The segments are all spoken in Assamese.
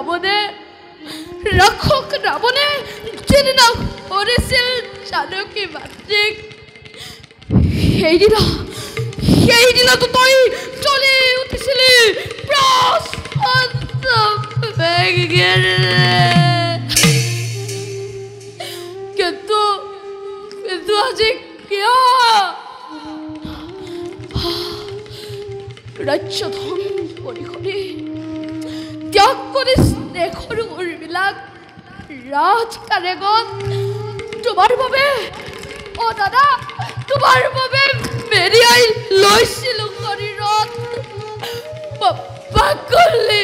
ৰাৱণে ৰাক্ষস ৰাৱণে যেদিনা কৰিছিল জানকী মাতৃক সেইদিনাতো তই চলি উঠিছিলি কিন্তু আজি কিয় ৰাজ্য ধ্বংস কৰি ত্যাগ কৰি দেশৰ উৰবিলাক ৰাজ কাৰেগত তোমাৰ বাবে দাদা তোমাৰ বাবে মেৰিয়াই লৈছিলো শৰীৰত পাগলি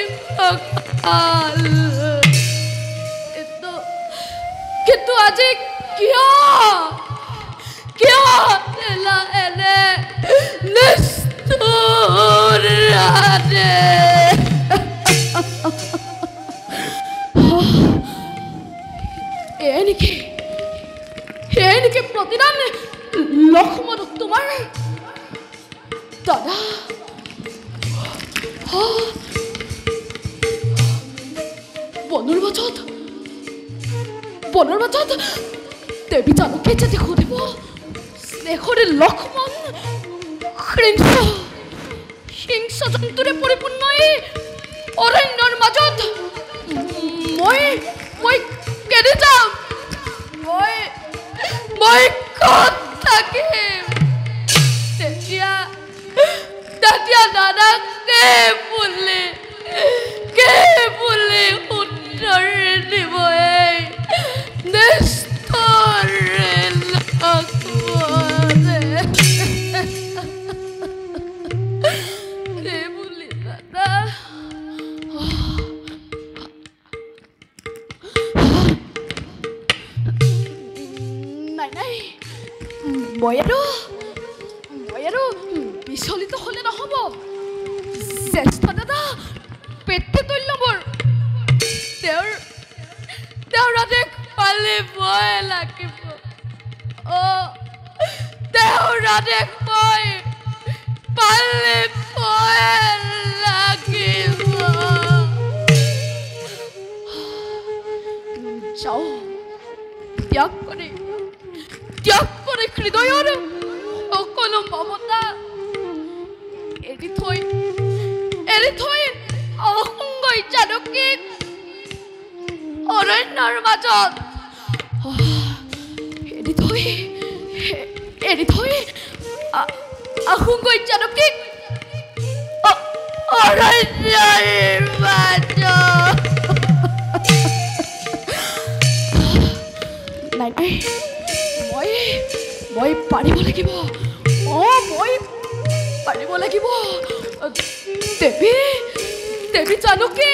কিন্তু আজি কিয় এনে নিষ্ঠুৰ এনেকে প্ৰতিদান লক্ষ্মণ তোমাৰ দাদা বনৰ মাজত দেৱী জানকী যদি সুধিব স্নেহৰে লক্ষ্মণ হিংস জন্তুৰে পৰিপূৰ্ণ এই অৰণ্যৰ মাজত মই কেনে যাম মই ক'ত থাকিম তেতিয়া দাদাকে বুলি উত্তৰ দিব এই নিষ্ঠুৰ লক্ষ্মণে বুলি দাদা নাই মই আৰু বিচলিত হ'লে নহ'ব জ্যেষ্ঠ দাদা পেটে তুল্য মোৰ তেওঁৰ আদেশ পালিবই লাগিব তেওঁৰ আদেশ মই পালিবই লাগিব যাওঁ ত্যাগ কৰি হৃদয়ৰ সকলো মমতা এৰি থৈ অসংগই জানকীক অৰণ্যৰ মাজত এৰি থৈ আহোঁগৈ জানকীক অৰণ্যৰ মাজত নাই মই পাৰিব লাগিব মই পাৰিব লাগিব দেৱী জানকী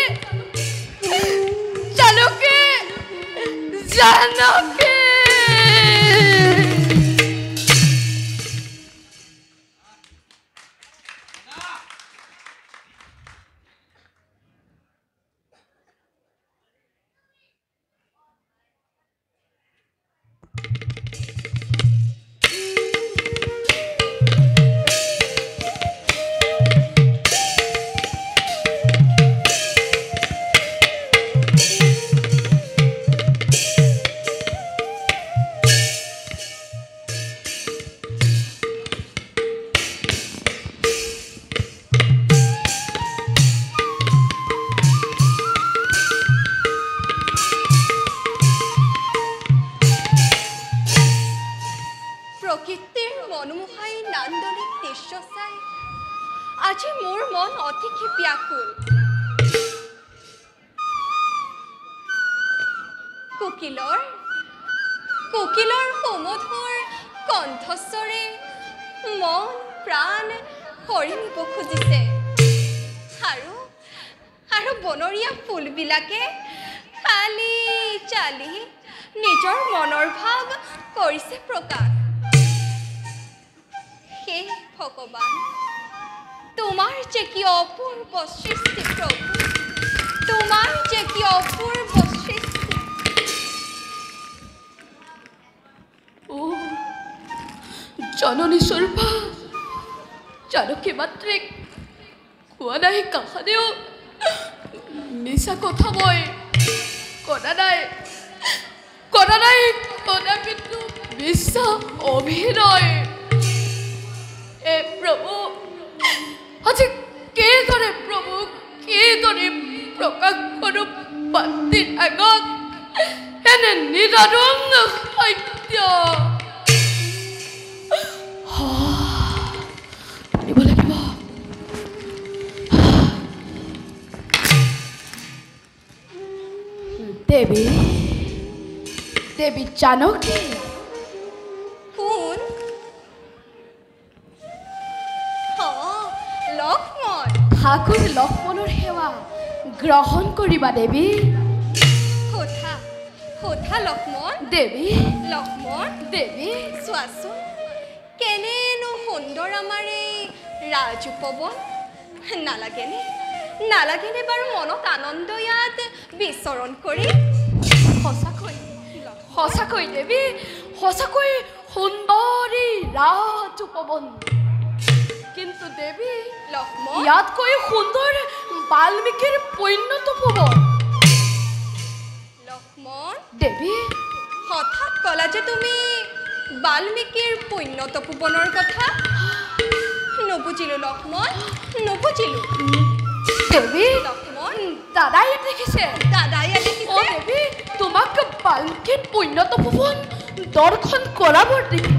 আজি মোৰ মন অতিকে ব্যাকুল কোকিলৰ সুমধুৰ কণ্ঠস্বৰে মন প্ৰাণ হৰি নিব খুজিছে আৰু বনৰীয়া ফুলবিলাকে খালি চালি নিজৰ মনৰ ভাৱ কৰিছে প্ৰকাশ হে ভগৱান তোমাৰ যে কি অপূৰ্ব সৃষ্টি প্ৰভু তোমাৰ যে কি অপূৰ্ব সৃষ্টি ও জননী স্বৰূপা জানকী মাতৃক কোৱা নাই কাহানিও মিছা কথা মই কৰা নাই কিন্তু বিশ্বাস অভিনয় প্ৰভু আজি কিদৰে প্ৰকাশ কৰোঁ পাতিৰ আগত এনে নিৰাৰং সত্য দিব লাগিব দেৱী জানকী কোন লক্ষ্মণ ঠাকুৰ লক্ষ্মণৰ সেৱা গ্ৰহণ কৰিবা দেৱী সোধা লক্ষ্মণ দেৱী চোৱাচোন কেনেনো সুন্দৰ আমাৰ এই ৰাজ উপবন নালাগেনে বাৰু মনত আনন্দ ইয়াত বিচৰণ কৰি সঁচাকৈ দেৱী সঁচাকৈ সুন্দৰী ৰাজ উপবন কিন্তু দেৱী লক্ষ্মণ ইয়াতকৈ সুন্দৰ বাল্মীকিৰ পৈণ্যত উপবন লক্ষ্মণ দেৱী হঠাৎ কলা যে তুমি বাল্মীকিৰ পৈণ্যত উপবনৰ কথা নুবুজিলো লক্ষ্মণ দেৱী লক্ষ্মণ দাদাই দেখিছে দেখিছে দেৱী তোমাক বাল্মীকিৰ পৈণ্যত উপবন দৰ্শন কৰাবৰ দিছে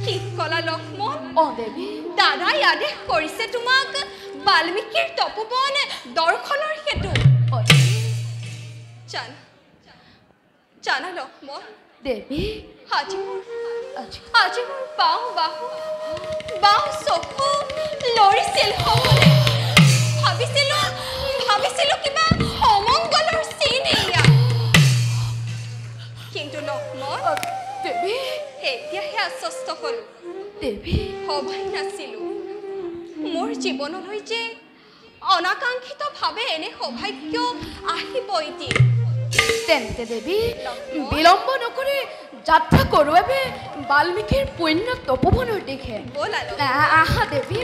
কি কলা লক্ষ্মণ দেৱী দাদাই আদেশ কৰিছে তোমাক বাল্মীকিৰ তপোবন দৰ্শনৰ হেতু জানা লক্ষ্মণ দেৱী আজি মোৰ বাহু চকু লৰিছিল হ'বনে ভাবিছিলো কিবা অমংগলৰ চিন এয়া কিন্তু লক্ষ্মণ দেৱী এতিয়াহে আশ্বস্ত হলো দেৱী ভবাই নাছিলো মোৰ জীৱনলৈ যে অনাকাংক্ষিতভাৱে এনে সৌভাগ্য আহিব এতিয়া তেন্তে দেৱী বিলম্ব নকৰি যাত্ৰা কৰোঁ এবে বাল্মীকিৰ পৈণ্য তপোবনৰ দিশে আহা দেৱী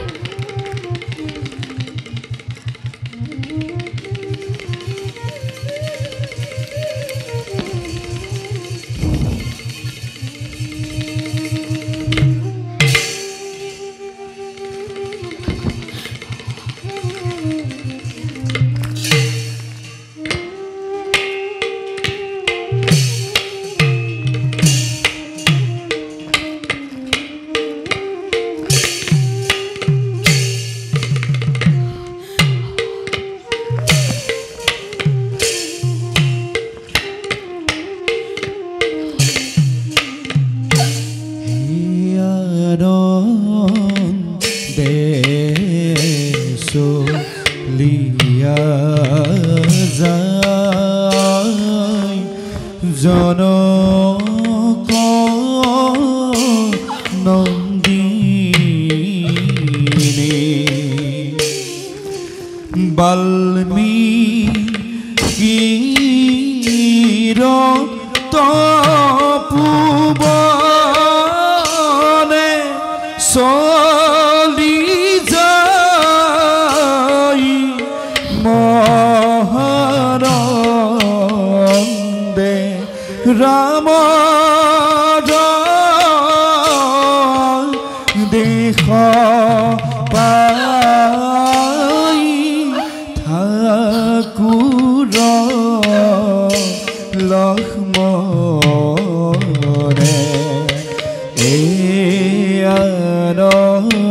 জনক নন্দিনী বাল্মীকিৰ তপোবনে চলি যায় মহানন্দে ৰাম দেশ পাই ঠাকুৰ লক্ষ্মণে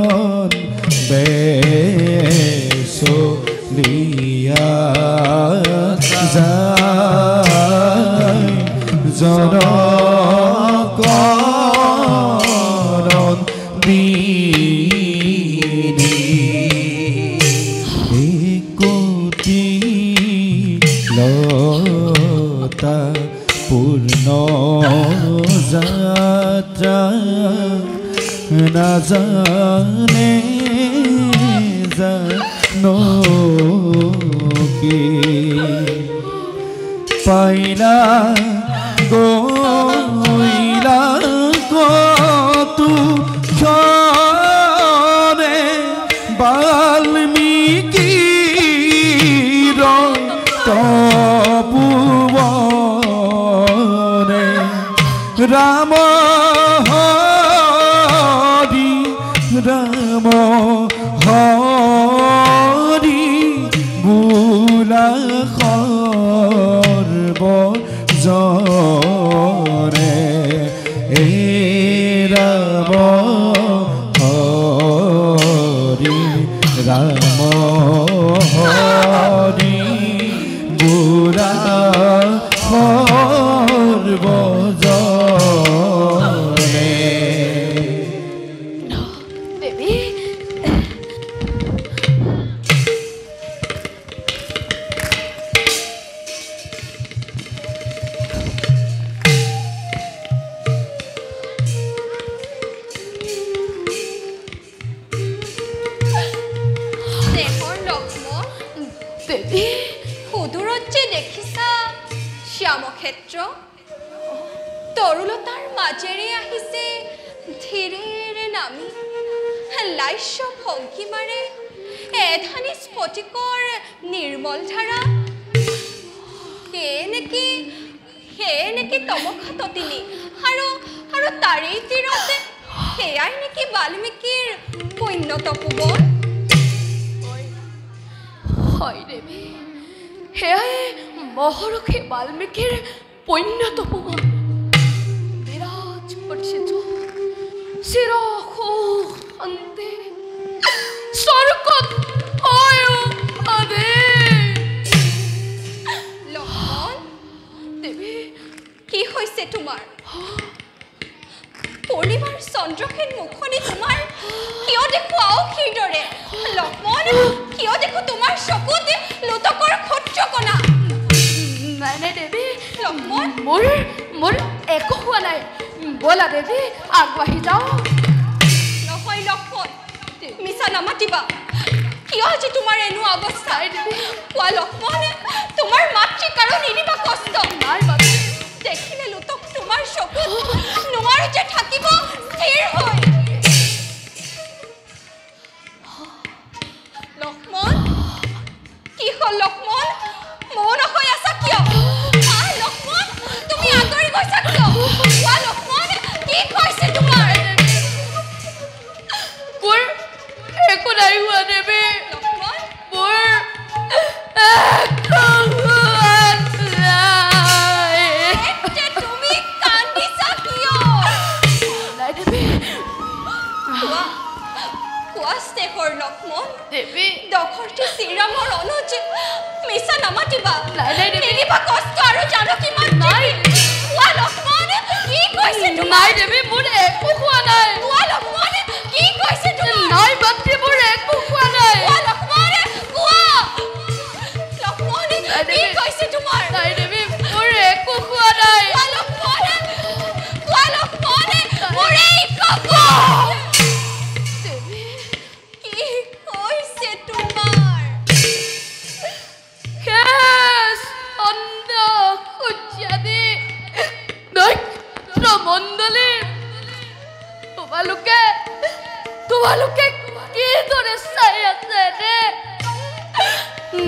আনন্দে চলিয়া যায় জনক নন্দিনী কোটি লতা পূৰ্ণ যাত্ৰা নাজানে জানকী পাইলা গইলা কতু ক্ষণে বাল্মীকিৰ তপোবনে ৰাম হৰি ৰাম হৰি বোলা সৰ্বজনে এই ৰাম হৰি ৰাম হৰি বোলা সৰ্বজনে দেৱী দেহৰ লক্ষ্মণ দেৱী সুদূৰত যে দেখিছা শ্যামক্ষেত্ৰ তৰুলতাৰ মাজেৰে আহিছে ধীৰেৰে নামি লাস্য ভংগীমাৰে এধানি স্ফটিকৰ নিৰ্মল ধাৰা সেয়ে নেকি তমসা ততিনী আৰু তাৰেই তীৰতে সেয়াই নেকি বাল্মীকিৰ পুণ্য তপোবন হয় দেৱী সেয়াই মহৰ্ষি বাল্মীকিৰ পুণ্য তপোবন বিৰাজ কৰিছে চিৰশান্তি স্বৰ্গত লক্ষ্মণ দেৱী কি হৈছে তোমাৰ পূৰ্ণিমাৰ চন্দ্ৰহীন মুখনি তোমাৰ কিয় দেখো আউসীৰ দৰে লক্ষ্মণ কিয় দেখো তোমাৰ চকুত লোতকৰ ক্ষত্ৰকণা নাই নাই দেৱী লক্ষ্মণ মোৰ একো হোৱা নাই ব'লা দেৱী আগবাঢ়ি যাওঁ নহয় লক্ষ্মণ মিছা নামাতিবা কিয় আজি তোমাৰ এনে অৱস্থা কোৱা লক্ষ্মণ তোমাৰ মাতৃক আৰু নিদিবা কষ্ট নাই বাবু দেখিলে লোতক তোমাৰ চকুত নোৱাৰো যে থাকিব স্থিৰ হৈ লক্ষ্মণ কি হ'ল লক্ষ্মণ মৌন হৈ আছা কিয় লক্ষ্মণ তুমি আঁতৰি গৈছা কিয় কোৱা লক্ষ্মণ কি কৈছে তোমাৰ মোৰ একো নাই হোৱা দেৱী লক্ষ্মণ মোৰ একো হোৱা নাই যে তুমি কান্দিছা কিয় নাই দেৱী কোৱা স্নেহৰ লক্ষ্মণ দেৱী দখৰটি শ্ৰীৰামৰ অনুজ মিছা নামাতিবা নাই নাই দেৱী নিদিবা কষ্ট আৰু জানো কিমান নাই কোৱা লক্ষ্মণ কি কৈছে নাই দেৱী মোৰ একো হোৱা নাই কোৱা লক্ষ্মণ কি কৈছে নাই বাপী মোৰ একো হোৱা নাই কোৱা লক্ষ্মণ কোৱা লক্ষ্মণ কি কৈছে তোমাৰ নাই দেৱী মোৰ একো হোৱা নাই কোৱা লক্ষ্মণ মোৰ এই কব দেৱী কি কৈছে তোমাৰ কেছ অন্ধ সূৰ্যাদি নক্ষত্ৰমণ্ডলী তোমালোকে কিদৰে চাই আছে নে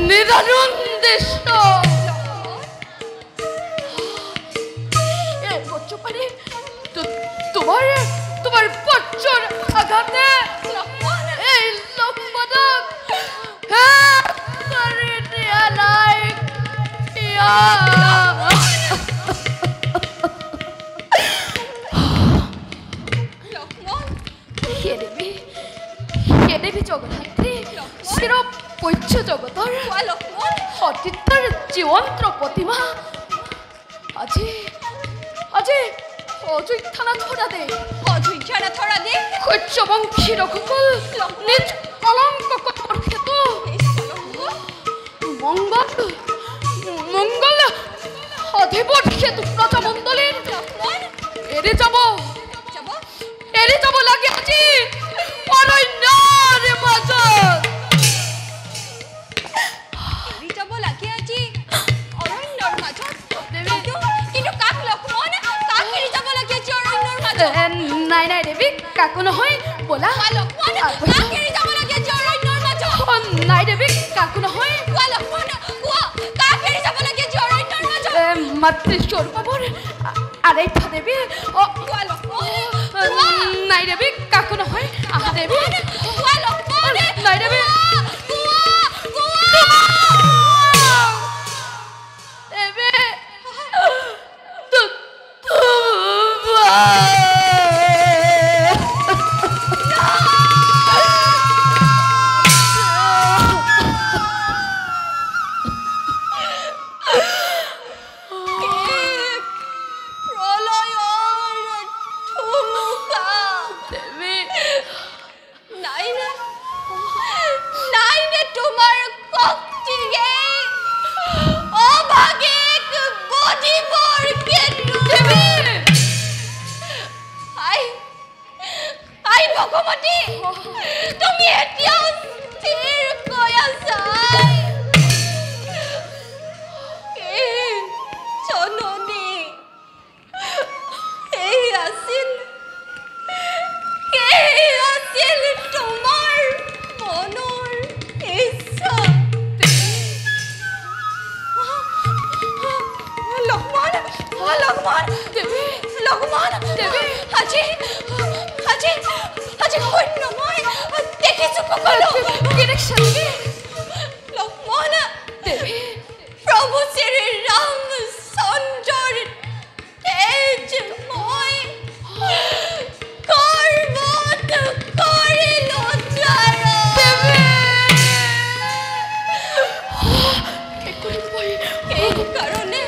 নিৰানন্দিষ্ট বচ্চুপানী তোমাৰ বচ্চৰ আঘাতে এই লক্ষ্মণক কৰি দিয়া নাই হে দেৱী জগধাত্ৰী চিৰ পৈচ্য জগতৰ সতীৰ্থৰ জীৱন্ত প্ৰতিমা আজি অযোধ্যা নাথৰা দে সূৰ্যবংশী ৰঘুকুল নিজ কলংক কটৰ হেতু মংগল অধিপত হেতু প্ৰজামণ্ডলীৰ এৰি যাব লাগে আজি অৰণ্যৰ মাজত কিন্তু কাক লক্ষ্মণ কাক এৰি যাব লাগে আজি অৰণ্যৰ মাজত নাই দেৱী কাকো নহয় ব'লা লক্ষ্মণ কাক এৰি যাব লাগে আজি অৰণ্যৰ মাজত নাই দেৱী কাকো নহয় লক্ষ্মণ কাক এৰি যাব লাগে মাতৃ স্বৰূপৰ আৰে ইফা দেবী কোৱা লক্ষ্মণ নাই দেবী কাকো নহয় আহা দেবী কোৱা লক্ষ্মণ নাই দেবী তুমি এতিয়াও স্থিৰ কৈ আছা জননী এই আছিল তোমাৰ মনৰ ইচ্ছা লক্ষ্মণ দেৱী আজি সৈন্য মই দেখিছো সকলো লক্ষ্মণ দেৱী প্ৰভু শ্ৰী ৰামচন্দ্ৰৰ তেজ মই গৰ্বত কৰিলো সেই কাৰণে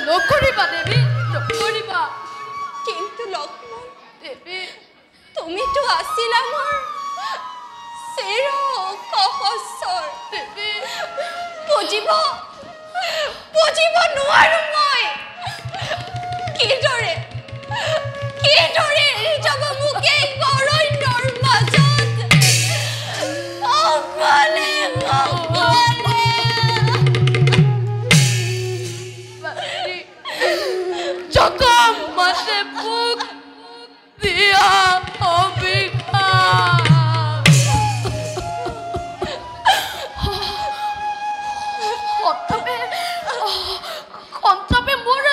নকৰিবা দেৱী নকৰিবা কিন্তু লক্ষ্মণ দেৱী তুমিতো আছিলা মোৰ চিৰ সহচৰ দেৱী বুজিব নোৱাৰো মই কিদৰে এৰি যাব মোক এই অৰণ্যৰ মাজত অকলে যত মাতে বুক দিয়া সন্তপে মোৰ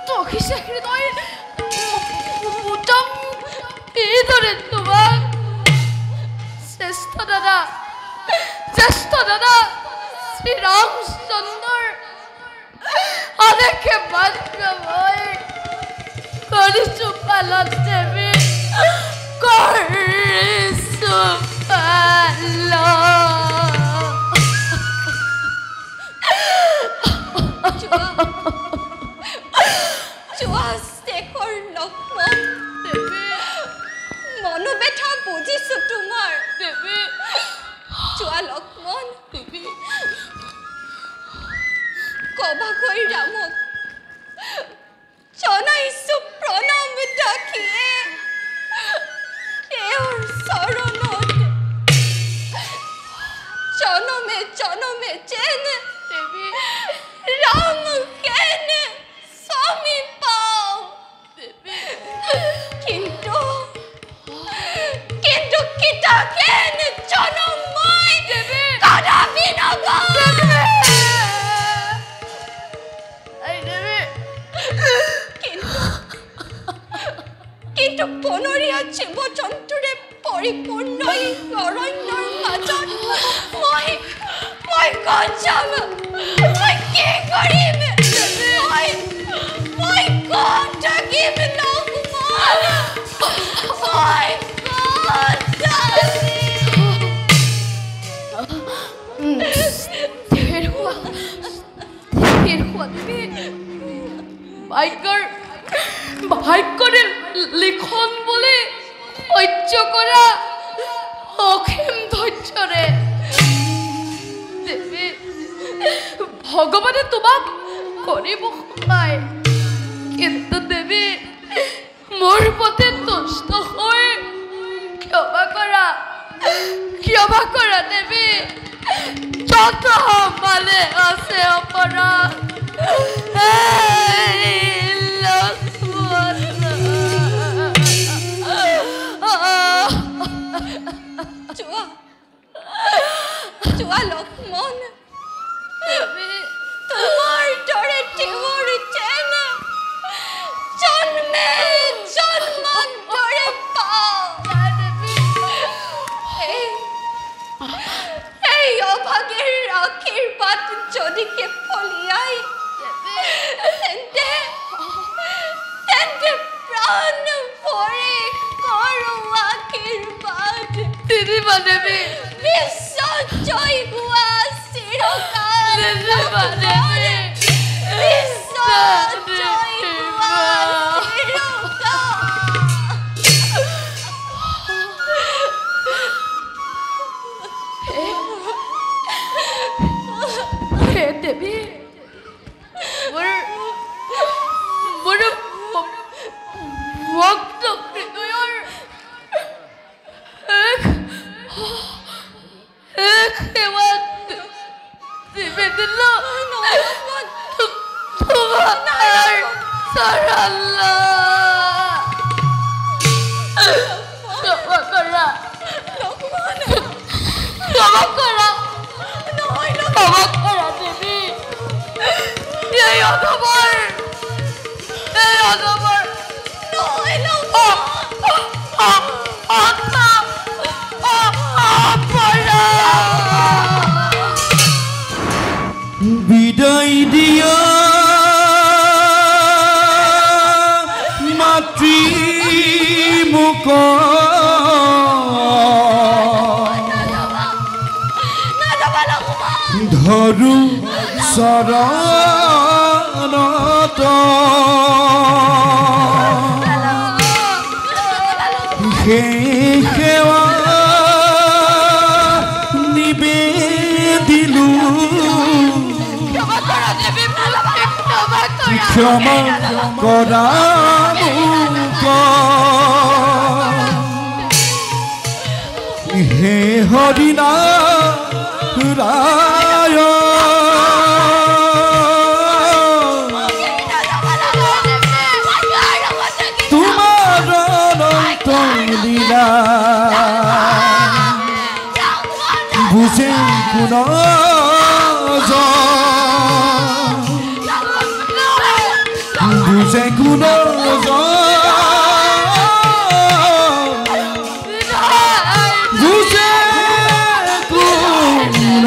তহিছে হৃদয় এইদৰে তোমাক জ্যেষ্ঠ দাদা শ্ৰীৰামচন্দ্ৰৰ আদেশে বাধ্য হৈ কৰিছো পালন দেৱী কৰিছো শেখৰ লক্ষ্মণ দেৱী মনোবেথা বুজিছো তোমাৰ দেৱী চোৱা লক্ষ্মণ দেৱী কবাকৈ ৰামক জনাইছো প্ৰণাম ৰাখিয়ে তেওঁৰ চৰণত জনমে যেন দেৱী ৰাম কেন স্বামী পাওঁ দেৱী কিন্তু কিতা কেন জনম মই দেৱী কদাপি নপাওঁ কিন্তু বনৰীয়া জীৱ জন্তুৰে পৰিপূৰ্ণ এই অৰণ্যৰ মাজত মই ক'ত যাম মই কি কৰিম মই ক'ত থাকিম লক্ষ্মণ মই ক'ত ভাগ্যৰে লিখন বুলি সহ্য কৰা অসীম ধৈৰ্যৰে দেৱী ভগৱানে তোমাক কৰিব সহায় কিন্তু দেৱী মোৰ প্ৰতি তুষ্ট হৈ ক্ষমা কৰা দেৱী যত মানে আছে অপৰাধ যদিকে ফলিয়াই তেন্তে প্ৰাণ ভৰি কৰোঁ আশীৰ্বাদ দিদিমা দেৱী বিশ্ব জয় হোৱা চিৰকাল দিদিমা দেৱী বিশ্ব জয় হোৱা হে দেৱী মোৰ ভক্ত হৃদয়ৰ এক সেৱা নিবেদিত তোমাৰ চৰণলৈ ক্ষমা কৰা ক্ষমা কৰা ক্ষমা কৰা দেৱী এই অধমৰ বিদায় দিয়া মাতৃ মুখ ধৰু চৰণত সেই সেৱা নিবেদিলো ক্ষমা কৰা মোক হে হৰিনা ৰায় তোমাৰ অনন্ত লীলা বুজে কোন বুজে কোন বুজে কোন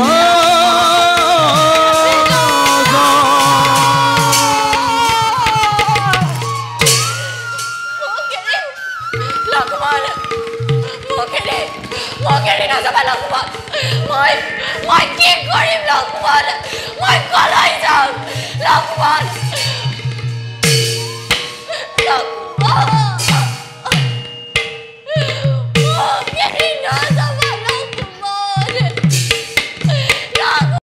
মই কি কৰিম লক্ষ্মণ মই কলৈ যাম লক্ষ্মণ